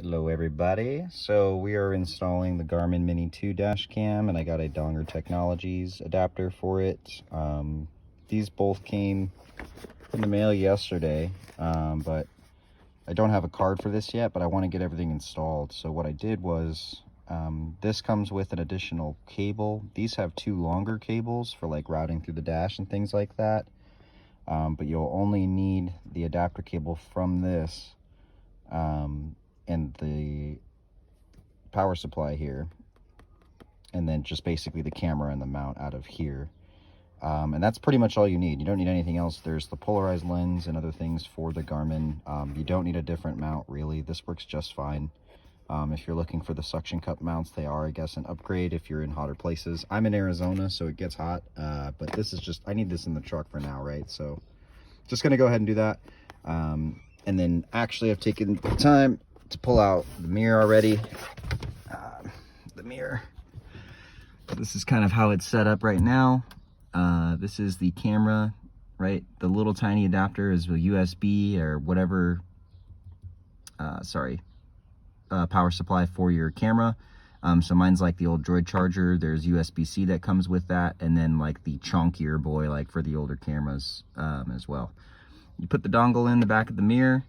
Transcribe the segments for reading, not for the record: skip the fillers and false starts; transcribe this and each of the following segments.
Hello everybody. So we are installing the Garmin Mini 2 dash cam, and I got a Dongar Technologies adapter for it. These both came in the mail yesterday, but I don't have a card for this yet, but I want to get everything installed. So what I did was, this comes with an additional cable. These have two longer cables for like routing through the dash and things like that. But you'll only need the adapter cable from this and the power supply here, and then just basically the camera and the mount out of here. And that's pretty much all you need. You don't need anything else. There's the polarized lens and other things for the Garmin. You don't need a different mount really. This works just fine. If you're looking for the suction cup mounts, they are, I guess, an upgrade if you're in hotter places. I'm in Arizona, so it gets hot, but this is just, I need this in the truck for now, right? So just gonna go ahead and do that. And then actually I've taken the time to pull out the mirror already. The mirror, this is kind of how it's set up right now. This is the camera, right? The little tiny adapter is a USB or whatever, power supply for your camera. So mine's like the old Droid charger. There's USB-C that comes with that, and then like the chunkier boy, like for the older cameras as well. You put the dongle in the back of the mirror,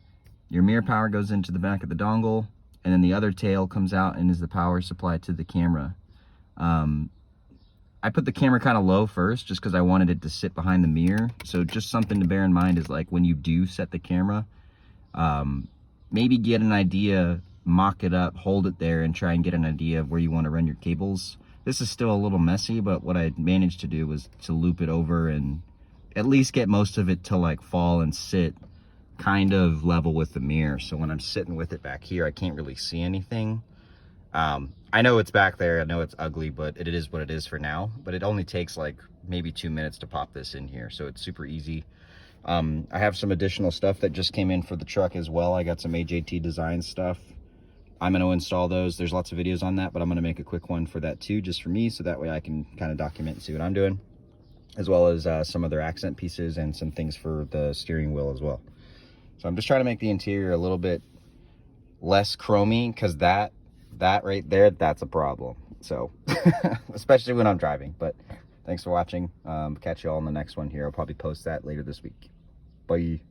your mirror power goes into the back of the dongle, and then the other tail comes out and is the power supply to the camera. I put the camera kind of low first just because I wanted it to sit behind the mirror. So just something to bear in mind is, like, when you do set the camera, maybe get an idea, mock it up, hold it there, and try and get an idea of where you want to run your cables. This is still a little messy, but what I managed to do was to loop it over and at least get most of it to like fall and sit kind of level with the mirror. So when I'm sitting with it back here, I can't really see anything. I know it's back there, I know it's ugly, but it is what it is for now. But it only takes like maybe 2 minutes to pop this in here, so it's super easy. I have some additional stuff that just came in for the truck as well. I got some AJT design stuff. I'm going to install those. There's lots of videos on that, but I'm going to make a quick one for that too, just for me, so that way I can kind of document and see what I'm doing, as well as some other accent pieces and some things for the steering wheel as well. So I'm just trying to make the interior a little bit less chromy, because that right there, that's a problem. So especially when I'm driving. But thanks for watching. Catch you all in the next one here. I'll probably post that later this week. Bye.